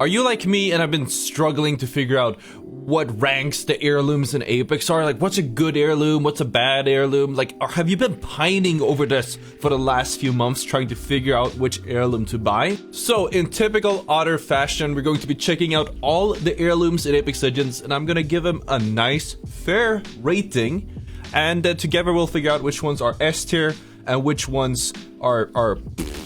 Are you like me and I've been struggling to figure out what ranks the heirlooms in Apex are? Like, what's a good heirloom? What's a bad heirloom? Like, or have you been pining over this for the last few months trying to figure out which heirloom to buy? So, in typical Ottr fashion, we're going to be checking out all the heirlooms in Apex Legends, and I'm gonna give them a nice, fair rating. And together we'll figure out which ones are S tier and which ones are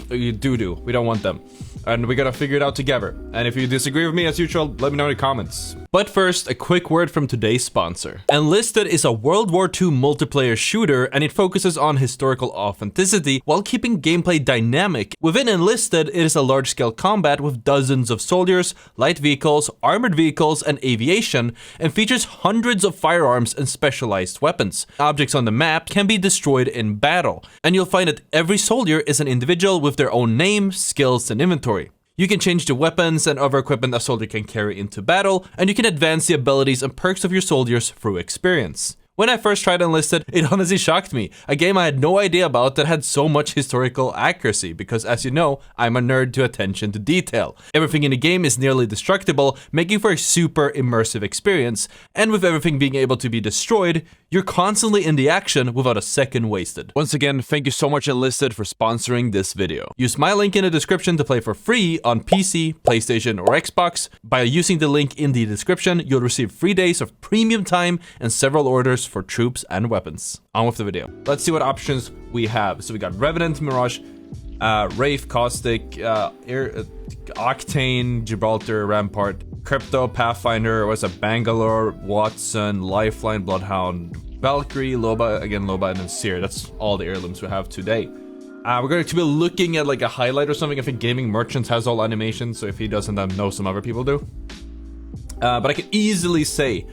doo-doo. We don't want them. And we gotta figure it out together. And if you disagree with me, as usual, let me know in the comments. But first, a quick word from today's sponsor. Enlisted is a World War II multiplayer shooter, and it focuses on historical authenticity while keeping gameplay dynamic. Within Enlisted, it is a large-scale combat with dozens of soldiers, light vehicles, armored vehicles, and aviation, and features hundreds of firearms and specialized weapons. Objects on the map can be destroyed in battle, and you'll find that every soldier is an individual with their own name, skills, and inventory. You can change the weapons and other equipment a soldier can carry into battle, and you can advance the abilities and perks of your soldiers through experience. When I first tried Enlisted, it honestly shocked me. A game I had no idea about that had so much historical accuracy, because as you know, I'm a nerd to attention to detail. Everything in the game is nearly destructible, making for a super immersive experience, and with everything being able to be destroyed, you're constantly in the action without a second wasted. Once again, thank you so much Enlisted for sponsoring this video. Use my link in the description to play for free on PC, PlayStation, or Xbox. By using the link in the description, you'll receive 3 days of premium time and several orders for troops and weapons. On with the video. Let's see what options we have. So we got Revenant, Mirage, Rafe, Caustic, Octane, Gibraltar, Rampart, Crypto, Pathfinder, what's a Bangalore, Watson, Lifeline, Bloodhound, Valkyrie, Loba, again Loba, and then Sears. That's all the heirlooms we have today. We're going to be looking at like a highlight or something. I think Gaming Merchants has all animations, so if he doesn't, I know some other people do. But I can easily say,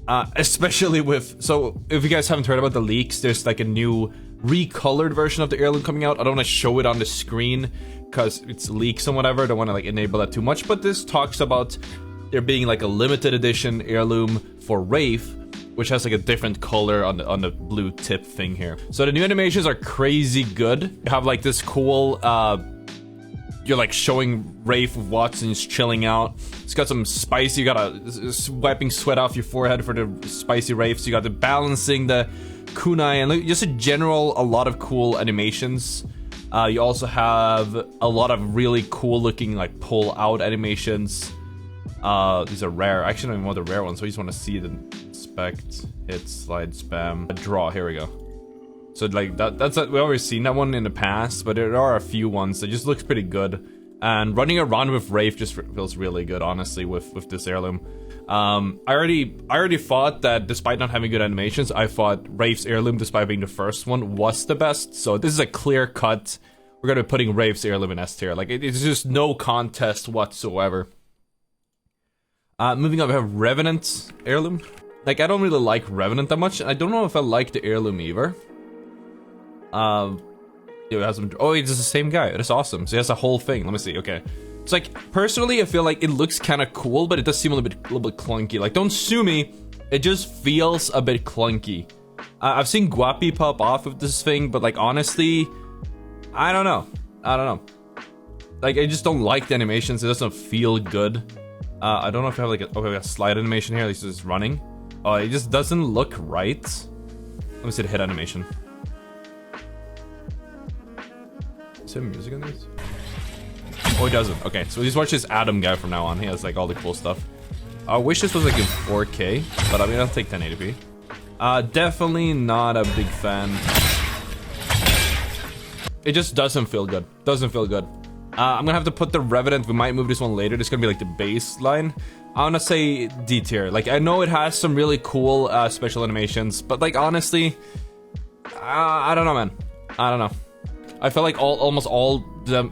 especially with, so if you guys haven't heard about the leaks, there's like a new recolored version of the heirloom coming out. I don't want to show it on the screen because it's leaks and whatever. I don't want to like enable that too much, but this talks about there being like a limited edition heirloom for Rafe, which has like a different color on the blue tip thing here. So the new animations are crazy good. You have like this cool, you're like showing Rafe with Watson's chilling out. It's got some spicy, you got wiping sweat off your forehead for the spicy Rafe. So you got the balancing the kunai and just in general, a lot of cool animations. You also have a lot of really cool looking like pull out animations. These are rare. Actually, I don't even want the rare ones, so I just want to see the inspect, hit, slide, spam, draw. Here we go. So like that's we already seen that one in the past, but there are a few ones that just looks pretty good. And running around with Rafe just feels really good, honestly, with this heirloom. I already thought that despite not having good animations, I thought Rafe's heirloom, despite being the first one, was the best. So this is a clear cut. We're gonna be putting Rafe's heirloom in S tier. Like it's just no contest whatsoever. Moving on, we have Revenant heirloom. Like, I don't really like Revenant that much. I don't know if I like the heirloom either. It has some, oh, it's the same guy. That's awesome. So he has a whole thing. Let me see. Okay. It's like, personally, I feel like it looks kind of cool, but it does seem a little bit clunky. Like, don't sue me. It just feels a bit clunky. I've seen Guapi pop off with this thing, but like, honestly, I don't know. Like, I just don't like the animations. It doesn't feel good. I don't know if I have like a slide animation here. At least it's running. Oh, it just doesn't look right. Let me see the hit animation. Is there music on these? Oh, it doesn't. Okay, so we just watch this Adam guy from now on. He has like all the cool stuff. I wish this was like in 4K, but I mean, I'll take 1080p. Definitely not a big fan. It just doesn't feel good. Doesn't feel good. I'm gonna have to put the Revenant. We might move this one later. This is gonna be like the baseline. I wanna say D tier. Like, I know it has some really cool special animations, but like honestly, I don't know, man. I don't know. I feel like almost all the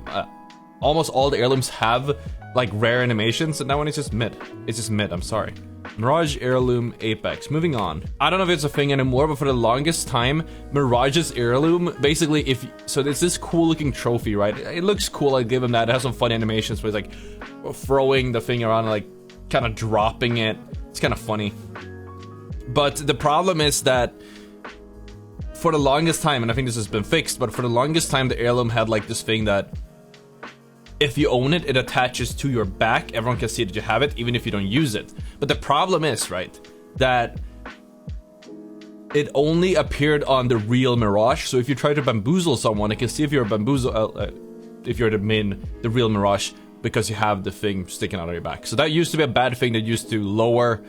heirlooms have like rare animations, and that one is just mid. It's just mid. I'm sorry. Mirage, Heirloom, Apex. Moving on. I don't know if it's a thing anymore, but for the longest time, Mirage's Heirloom, basically, so it's this cool looking trophy, right? It looks cool, I give him that. It has some funny animations where it's like throwing the thing around and like kind of dropping it. It's kind of funny. But the problem is that for the longest time, and I think this has been fixed, but for the longest time, the Heirloom had like this thing that if you own it, it attaches to your back. Everyone can see that you have it, even if you don't use it. But the problem is, right, that it only appeared on the real Mirage. So if you try to bamboozle someone, it can see if you're if you're the real Mirage, because you have the thing sticking out of your back. So that used to be a bad thing that used to lower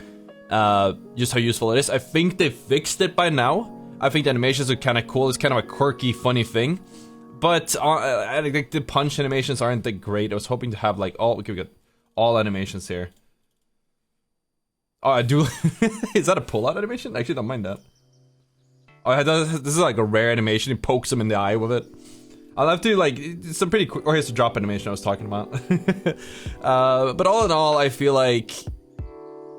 just how useful it is. I think they fixed it by now. I think the animations are kind of cool. It's kind of a quirky, funny thing. But I think the punch animations aren't that great. I was hoping to have like all, okay, we got all animations here. Oh, I do. Is that a pull-out animation? Actually, don't mind that. Oh, this is like a rare animation. He pokes him in the eye with it. I'll have to like some pretty quick. Oh, here's the drop animation I was talking about. But all in all, I feel like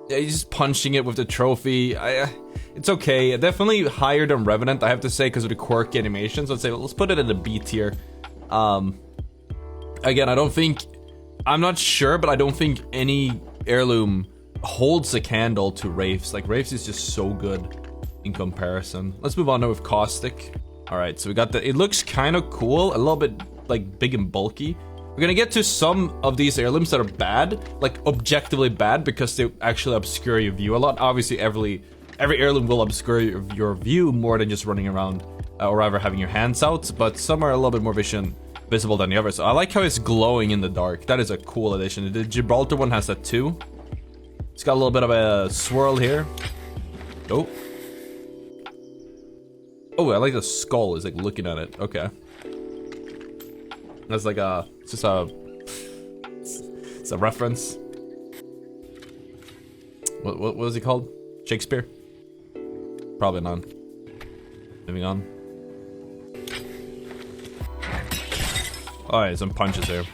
he's just punching it with the trophy. It's okay. Definitely higher than Revenant, I have to say, because of the quirky animations. Let's say let's put it in the B tier. Again, I'm not sure, but I don't think any heirloom holds a candle to Rafe's. Like Rafe's is just so good in comparison. Let's move on now with Caustic. All right, so we got it looks kind of cool, a little bit like big and bulky. We're gonna get to some of these heirlooms that are bad, like objectively bad, because they actually obscure your view a lot. Obviously, every heirloom will obscure your view more than just running around or rather having your hands out, but some are a little bit more visible than the others. So I like how it's glowing in the dark. That is a cool addition. The Gibraltar one has that too. It's got a little bit of a swirl here. Oh. Oh, I like the skull is like looking at it. Okay. That's like it's a reference. What was he called? Shakespeare? Probably not. Moving on. Alright, some punches here.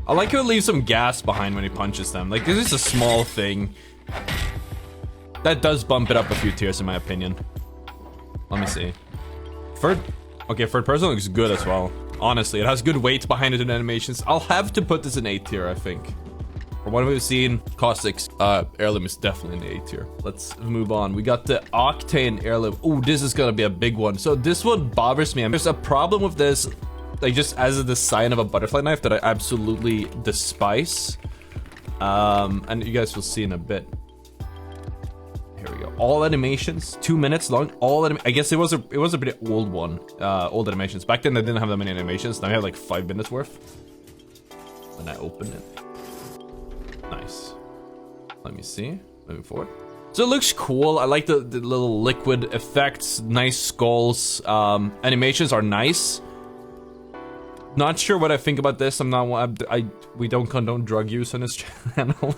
I like how it leaves some gas behind when he punches them. Like, this is a small thing. That does bump it up a few tiers in my opinion. Let me see. Third person looks good as well. Honestly, it has good weight behind it in animations. I'll have to put this in A tier, I think. From what we've seen, Caustic's heirloom is definitely in A tier. Let's move on. We got the Octane heirloom. Oh, this is gonna be a big one. So this one bothers me. There's a problem with this, like just as a design of a butterfly knife that I absolutely despise. And you guys will see in a bit. Here we go. All animations, 2 minutes long. I guess it was a pretty old one. Old animations. Back then they didn't have that many animations. Now we have like 5 minutes worth. And I open it. Nice. Let me see. Moving forward. So it looks cool. I like the little liquid effects. Nice skulls. Animations are nice. Not sure what I think about this. We don't condone drug use on this channel.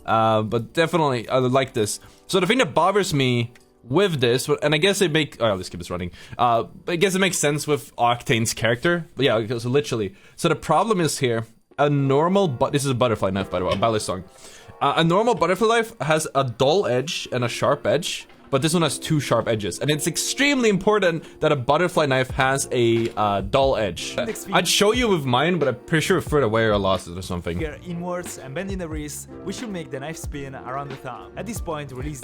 But definitely, I like this. So the thing that bothers me with this, and I guess let's keep this running. I guess it makes sense with Octane's character. But yeah, so literally. So the problem is here, this is a butterfly knife, by the way, a ballet song. A normal butterfly knife has a dull edge and a sharp edge, but this one has 2 sharp edges. And it's extremely important that a butterfly knife has a dull edge. I'd show you with mine, but I'm pretty sure further away or lost it or something. Here inwards and bend in the wrist, we should make the knife spin around the thumb. At this point, release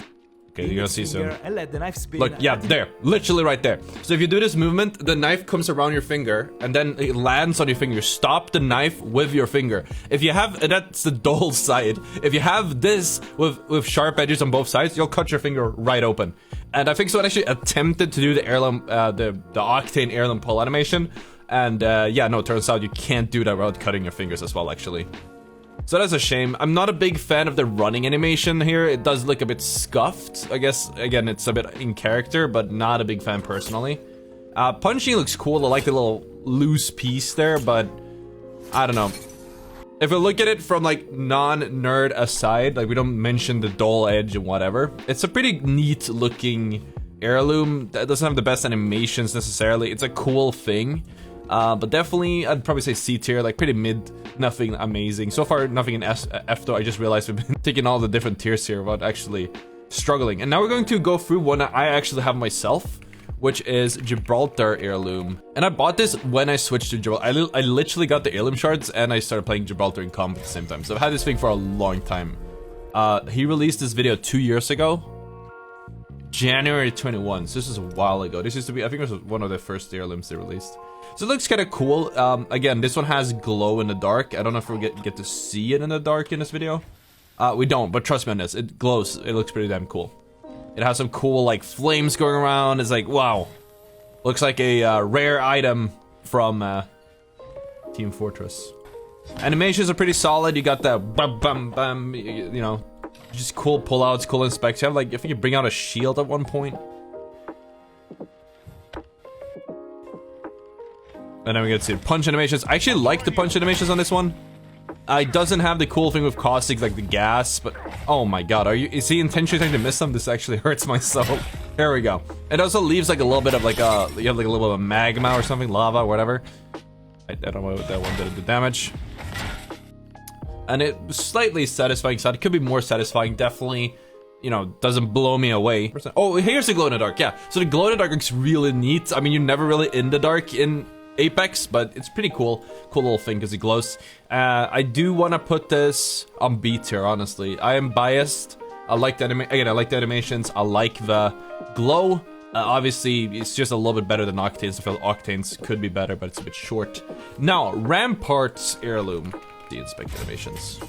okay, you're gonna see soon. And let the knife spin. Look, yeah, there, literally right there. So if you do this movement, the knife comes around your finger and then it lands on your finger. Stop the knife with your finger. If you have, that's the dull side. If you have this with sharp edges on both sides, you'll cut your finger right open. And I think someone actually attempted to do the heirloom, the Octane heirloom pull animation. And yeah, no, it turns out you can't do that without cutting your fingers as well, actually. So that's a shame. I'm not a big fan of the running animation here. It does look a bit scuffed. I guess, again, it's a bit in character, but not a big fan personally. Punching looks cool. I like the little loose piece there, but I don't know. If we look at it from like non-nerd aside, like we don't mention the dull edge and whatever, it's a pretty neat looking heirloom. That doesn't have the best animations necessarily. It's a cool thing. But definitely, I'd probably say C tier, like pretty mid, nothing amazing. So far, nothing in F though. I just realized we've been taking all the different tiers here without actually struggling. And now we're going to go through one that I actually have myself, which is Gibraltar heirloom. And I bought this when I switched to Gibraltar. I literally got the heirloom shards and I started playing Gibraltar in comp at the same time. So I've had this thing for a long time. He released this video 2 years ago. January 21. So this is a while ago. This used to be, I think it was one of the first heirlooms they released. So it looks kind of cool. Again, this one has glow in the dark. I don't know if we'll get to see it in the dark in this video. We don't, but trust me on this. It glows. It looks pretty damn cool. It has some cool, like, flames going around. It's like, wow. Looks like a rare item from Team Fortress. Animations are pretty solid. You got that bam bam bam, you know, just cool pullouts, cool inspects. You have, like, I think you bring out a shield at one point. And then we get to see punch animations. I actually like the punch animations on this one. It doesn't have the cool thing with Caustic, like the gas, but oh my god, is he intentionally trying to miss them? This actually hurts my soul. There we go. It also leaves like a little bit of like you have like a little bit of magma or something, lava, whatever. I don't know what that one did the damage. And it was slightly satisfying, so it could be more satisfying, definitely. You know, doesn't blow me away. Oh, here's the glow in the dark, yeah. So the glow in the dark looks really neat. I mean, you're never really in the dark in Apex, but it's pretty cool. Cool little thing because it glows. I do want to put this on B tier, honestly. I am biased. I like the I like the animations. I like the glow. Obviously, it's just a little bit better than Octane's. I feel Octane's could be better, but it's a bit short. Now, Rampart's Heirloom. The inspect animations.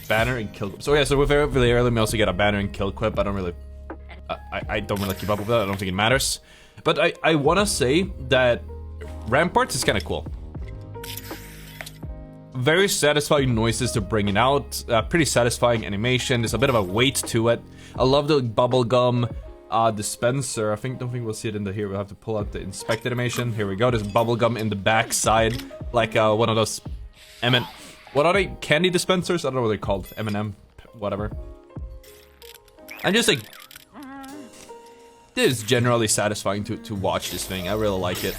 Banner and kill. So yeah, so with the Heirloom, you also get a banner and kill quip. I don't really keep up with that. I don't think it matters. But I want to say that Ramparts is kind of cool. Very satisfying noises to bring it out. Pretty satisfying animation. There's a bit of a weight to it. I love the bubblegum dispenser. Don't think we'll see it in the here. We'll have to pull out the inspect animation. Here we go. There's bubblegum in the back side, like one of those what are they? Candy dispensers? I don't know what they're called. M&M, whatever. And just like, this is generally satisfying to watch this thing. I really like it.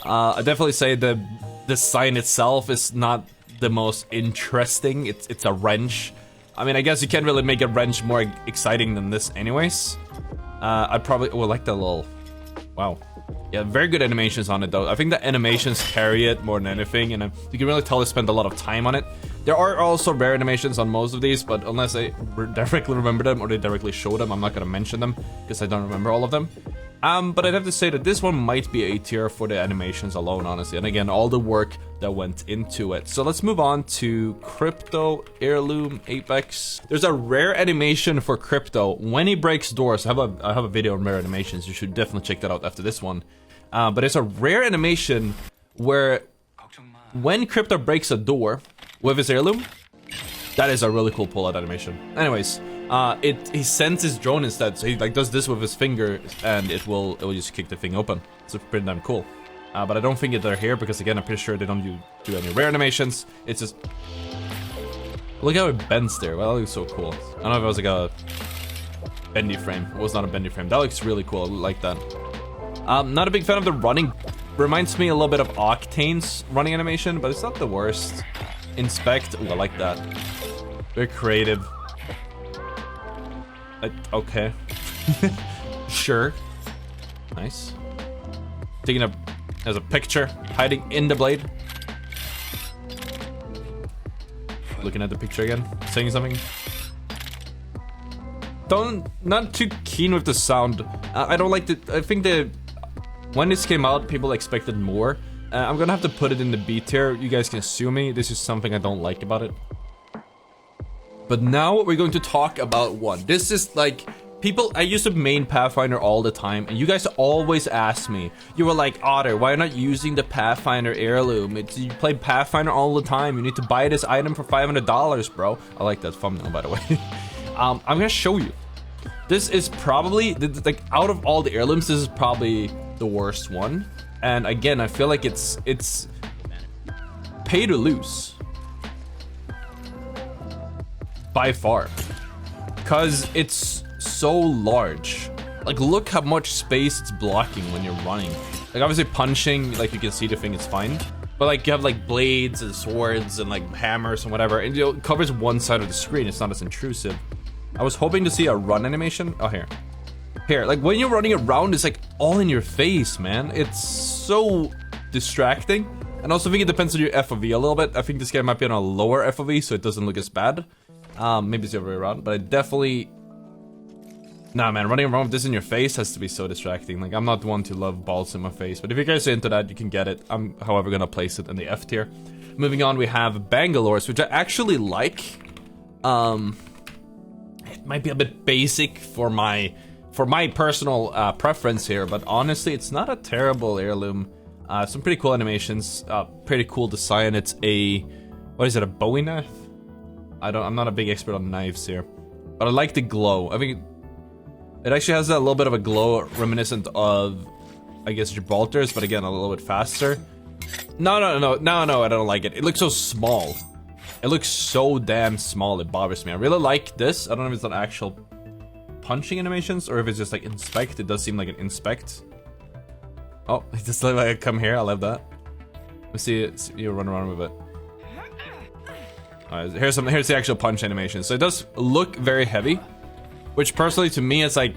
I definitely say the design itself is not the most interesting. It's a wrench. I mean, I guess you can't really make a wrench more exciting than this anyways. I probably will like the little, wow. Yeah, very good animations on it though. I think the animations carry it more than anything, and you can really tell they spent a lot of time on it. There are also rare animations on most of these, but unless I directly remember them or they directly show them, I'm not gonna mention them because I don't remember all of them. But I'd have to say that this one might be A tier for the animations alone, honestly. And again, all the work that went into it. So let's move on to Crypto Heirloom Apex. There's a rare animation for Crypto when he breaks doors. I have a video on rare animations. You should definitely check that out after this one. But it's a rare animation where when Crypto breaks a door with his heirloom, that is a really cool pull-out animation. Anyways, he sends his drone instead, so he like does this with his finger, and it will just kick the thing open. It's pretty damn cool. But I don't think they're here because again, I'm pretty sure they don't do any rare animations. It's just look how it bends there. Well, that looks so cool. I don't know if it was like a bendy frame. It was not a bendy frame. That looks really cool. I like that. Not a big fan of the running. Reminds me a little bit of Octane's running animation, but it's not the worst. Inspect. Ooh, I like that. Very creative. Okay. Sure. Nice. Taking as a picture, hiding in the blade. Looking at the picture again, saying something. Not too keen with the sound. I don't like I think when this came out, people expected more. I'm gonna have to put it in the B tier. You guys can sue me. This is something I don't like about it. But now we're going to talk about one. This is like, I used to main Pathfinder all the time, and you guys always ask me, you were like, Ottr, why not using the Pathfinder Heirloom? You play Pathfinder all the time. You need to buy this item for $500, bro. I like that thumbnail, by the way. I'm gonna show you. This is probably, like, out of all the heirlooms, this is probably the worst one. And again, I feel like it's pay to lose. By far. Because it's so large. Like, look how much space it's blocking when you're running. Like, obviously punching, like, you can see the thing, it's fine. But, like, you have, like, blades and swords and, like, hammers and whatever. And, you know, it covers one side of the screen. It's not as intrusive. I was hoping to see a run animation. Oh, here. Here, like, when you're running around, it's, like, all in your face, man. It's so distracting. And also, I think it depends on your FOV a little bit. I think this game might be on a lower FOV, so it doesn't look as bad. Maybe it's the other way around, but I definitely Nah, man, running around with this in your face has to be so distracting. Like, I'm not the one to love balls in my face, but if you guys are into that, you can get it. I'm, however, gonna place it in the F tier. Moving on, we have Bangalore's, which I actually like. It might be a bit basic for my personal preference here, but honestly, it's not a terrible heirloom. Some pretty cool animations, pretty cool design. It's a, what is it, a Bowie knife? I'm not a big expert on knives here, but I like the glow. I mean, it actually has that little bit of a glow reminiscent of, I guess, Gibraltar's, but again, a little bit faster. No, I don't like it. It looks so small. It looks so damn small, it bothers me. I really like this. I don't know if it's an actual punching animations or if it's just like inspect. It does seem like an inspect. Oh, it just like I come here. I love that. Let's see it. You run around with it. Alright, here's the actual punch animation. So it does look very heavy, which personally to me is like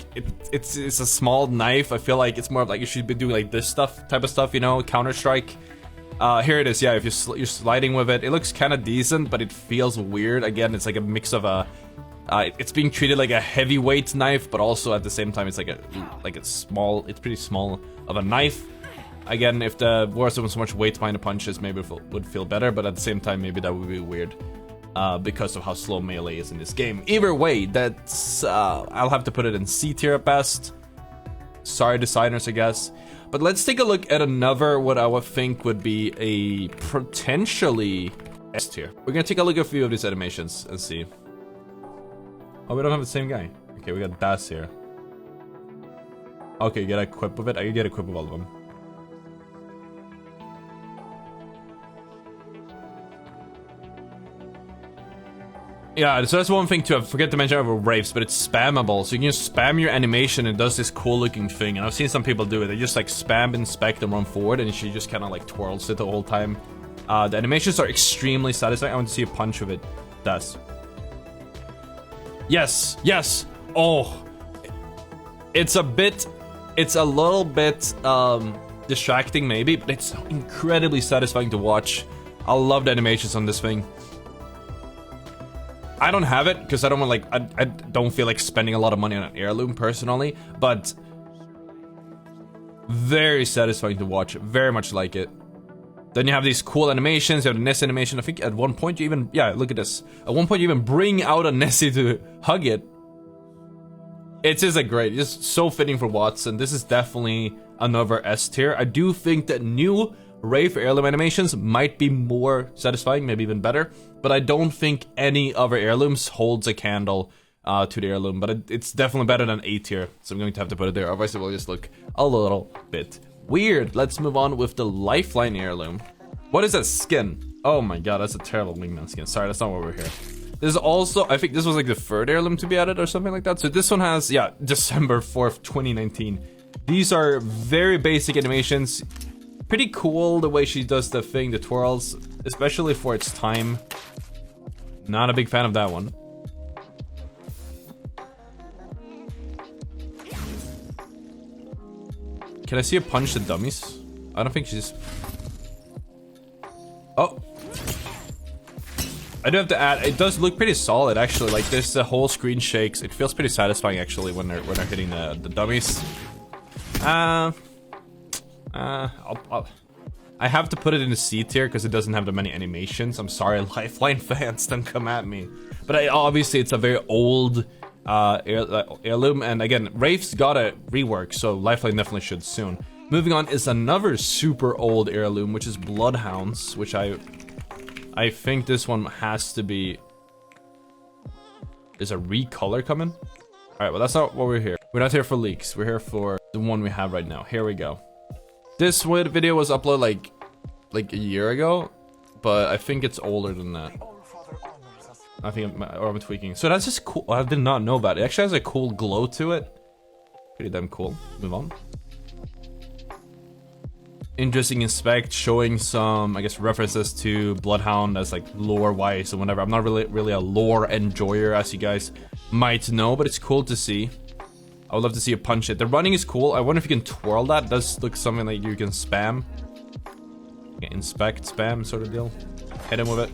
it's a small knife. I feel like it's more of like you should be doing like this type of stuff, you know, Counter-Strike. Here it is. Yeah, if you're sliding with it, it looks kind of decent, but it feels weird. Again, it's like a mix of a. It's being treated like a heavyweight knife, but also at the same time, it's like a small. It's pretty small of a knife. Again, if there wasn't so much weight behind the punches, maybe it would feel better. But at the same time, maybe that would be weird because of how slow melee is in this game. Either way, that's I'll have to put it in C tier at best. Sorry, designers, I guess. But let's take a look at another, what I would think would be a potentially S tier. We're gonna take a look at a few of these animations and see. Oh, we don't have the same guy. Okay, we got Das here. Okay, you get a equip with it. I can get a equip with all of them. Yeah, so that's one thing too. I forget to mention about Rafe's, but it's spammable. So you can just spam your animation and it does this cool looking thing. And I've seen some people do it. They just like spam, inspect, and run forward, and she just kind of like twirls it the whole time. The animations are extremely satisfying. I want to see a punch of it. That's. Yes, yes. Oh, it's a little bit distracting maybe, but it's incredibly satisfying to watch. I love the animations on this thing. I don't have it because I don't want like I don't feel like spending a lot of money on an heirloom personally, but very satisfying to watch. Very much like it. Then you have these cool animations. You have the Nessie animation. I think at one point you even look at this. At one point you even bring out a Nessie to hug it. It's just like great. Just so fitting for Watson. This is definitely another S tier. I do think that new Rafe heirloom animations might be more satisfying, maybe even better, but I don't think any other heirlooms holds a candle to the heirloom, but it's definitely better than A tier, so I'm going to have to put it there, otherwise it will just look a little bit weird. Let's move on with the Lifeline heirloom. What is that skin? Oh my god, that's a terrible wingman skin. Sorry, that's not why we're here. This is also, I think this was like the third heirloom to be added or something like that, so this one has, yeah, December 4th, 2019. These are very basic animations. Pretty cool the way she does the thing, the twirls, especially for its time. Not a big fan of that one. Can I see her punch the dummies? I don't think she's... Oh! I do have to add, it does look pretty solid actually, like this, the whole screen shakes. It feels pretty satisfying actually when they're hitting the dummies. I have to put it in the C tier because it doesn't have that many animations. I'm sorry, Lifeline fans, don't come at me. But obviously, it's a very old heirloom, and again, Rafe's got a rework, so Lifeline definitely should soon. Moving on is another super old heirloom, which is Bloodhounds, which I think this one has to be. Is a recolor coming? All right, well that's not what we're here. We're not here for leaks. We're here for the one we have right now. Here we go. This video was uploaded like a year ago, but I think it's older than that. I think I'm tweaking. So that's just cool. I did not know that. It actually has a cool glow to it. Pretty damn cool. Move on. Interesting inspect, showing some, I guess, references to Bloodhound as like lore-wise and whatever. I'm not really a lore enjoyer, as you guys might know, but it's cool to see. I would love to see you punch it. The running is cool. I wonder if you can twirl that. It does look something like you can spam. Okay, inspect, spam sort of deal. Hit him with it.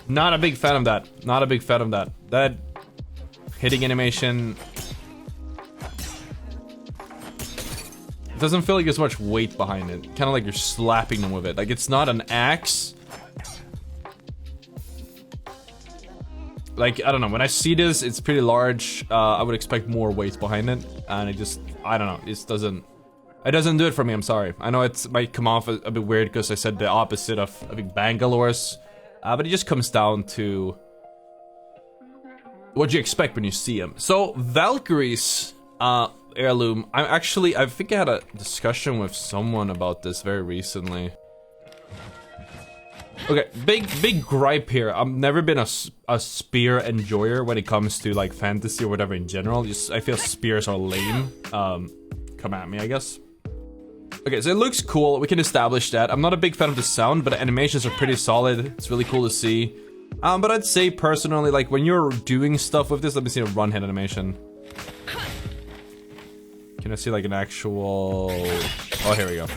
Not a big fan of that. Not a big fan of that. That hitting animation It doesn't feel like there's much weight behind it. Kind of like you're slapping them with it. Like, it's not an axe. Like, I don't know. When I see this, it's pretty large. I would expect more weight behind it. And it just, I don't know. It doesn't do it for me. I'm sorry. I know it might come off a bit weird because I said the opposite of, I think, Bangalore's. But it just comes down to what you expect when you see him. So, Valkyrie's heirloom. I think I had a discussion with someone about this very recently. Okay, big gripe here. I've never been a spear enjoyer when it comes to like fantasy or whatever in general. I feel spears are lame. Come at me, I guess. Okay, so it looks cool. We can establish that. I'm not a big fan of the sound, but the animations are pretty solid. It's really cool to see. But I'd say personally, like when you're doing stuff with this, let me see a run hit animation. Can I see like an actual... Oh, here we go.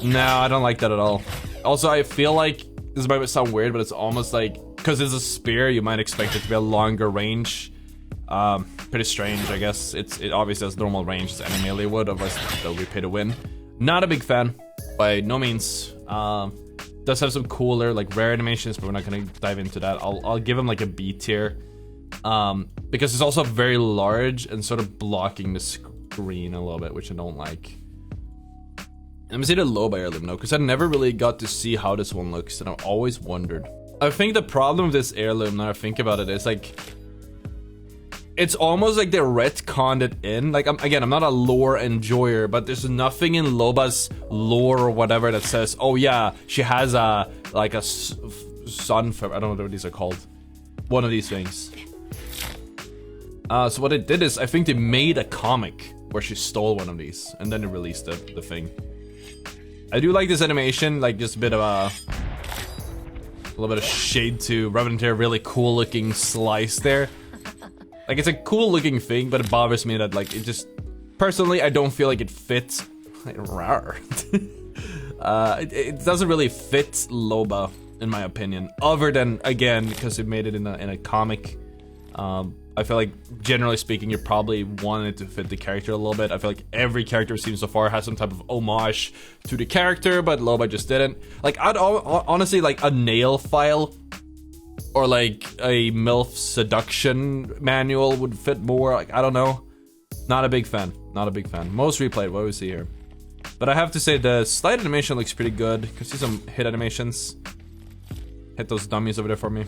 No, I don't like that at all. Also, I feel like, this might sound weird, but it's almost like, because it's a spear, you might expect it to be a longer range. Pretty strange, I guess. It obviously has normal range as any melee would, otherwise they'll be pay to win. Not a big fan, by no means. Does have some cooler, like, rare animations, but we're not gonna dive into that. I'll give him like a B tier. Because it's also very large and sort of blocking the screen a little bit, which I don't like. Let me see the Loba heirloom now, because I never really got to see how this one looks, and I've always wondered. I think the problem with this heirloom, now I think about it, is like... It's almost like they retconned it in. Like, I'm not a lore enjoyer, but there's nothing in Loba's lore or whatever that says, oh yeah, she has a, like a sun, I don't know what these are called. One of these things. So what it did is, I think they made a comic where she stole one of these, and then they released the thing. I do like this animation, like just a bit of a little bit of shade to Revenant here, really cool looking slice there. Like it's a cool looking thing, but it bothers me that like it just, personally I don't feel like it fits. Rawr. It doesn't really fit Loba in my opinion, other than again because it made it in a comic. I feel like, generally speaking, you probably wanted to fit the character a little bit. I feel like every character we've seen so far has some type of homage to the character, but Loba just didn't. Like, I'd honestly, like, a nail file or, like, a MILF seduction manual would fit more. Like, I don't know. Not a big fan. Not a big fan. Most replayed, what do we see here? But I have to say, the slide animation looks pretty good. You can see some hit animations. Hit those dummies over there for me.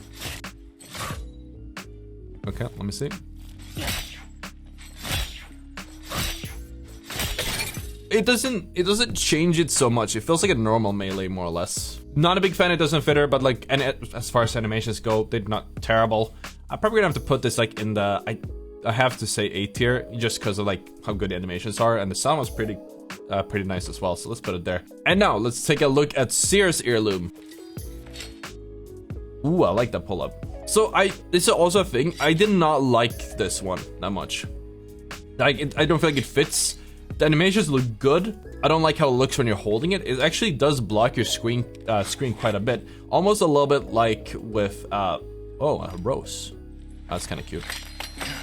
Okay, let me see. It doesn't change it so much. It feels like a normal melee, more or less. Not a big fan, it doesn't fit her, but like, and as far as animations go, they're not terrible. I'm probably gonna have to put this like in the, I have to say A tier, just because of like how good the animations are, and the sound was pretty nice as well, so let's put it there. And now, let's take a look at Sears' heirloom. Ooh, I like that pull-up. So this is also a thing, I did not like this one that much. Like, I don't feel like it fits. The animations look good. I don't like how it looks when you're holding it. It actually does block your screen quite a bit. Almost a little bit like with, oh, a rose. That's kind of cute.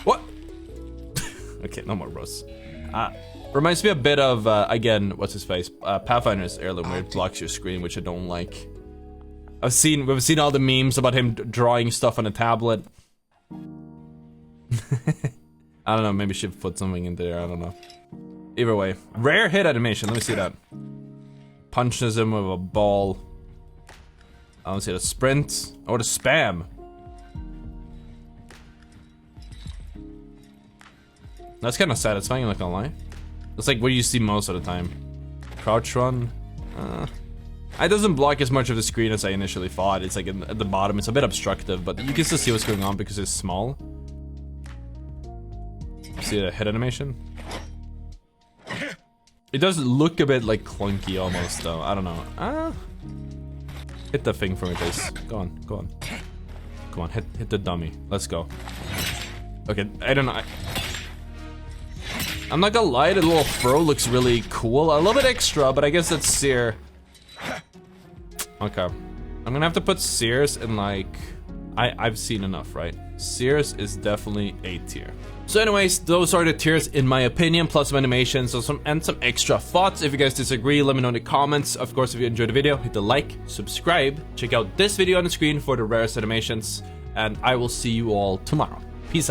What? Okay, no more rose. Reminds me a bit of, again, what's his face? Pathfinder's heirloom, where it blocks your screen, which I don't like. We've seen all the memes about him drawing stuff on a tablet. I don't know, maybe should put something in there, I don't know. Either way. Rare hit animation, let me see that. Punches him with a ball. I don't see the sprint. Or the spam. That's kind of satisfying, I'm not gonna lie. That's like what you see most of the time. Crouch run. It doesn't block as much of the screen as I initially thought. It's like at the bottom, it's a bit obstructive, but you can still see what's going on because it's small. See the hit animation? It does look a bit like clunky almost though, I don't know. Hit the thing for me, please. Go on, go on. Come on, hit the dummy. Let's go. Okay, I don't know. I'm not gonna lie, the little throw looks really cool. A little bit extra, but I guess that's Sears. Okay. I'm gonna have to put Sears in like... I've seen enough, right? Sears is definitely A tier. So anyways, those are the tiers in my opinion, plus some animations and some extra thoughts. If you guys disagree, let me know in the comments. Of course, if you enjoyed the video, hit the like, subscribe, check out this video on the screen for the rarest animations, and I will see you all tomorrow. Peace out.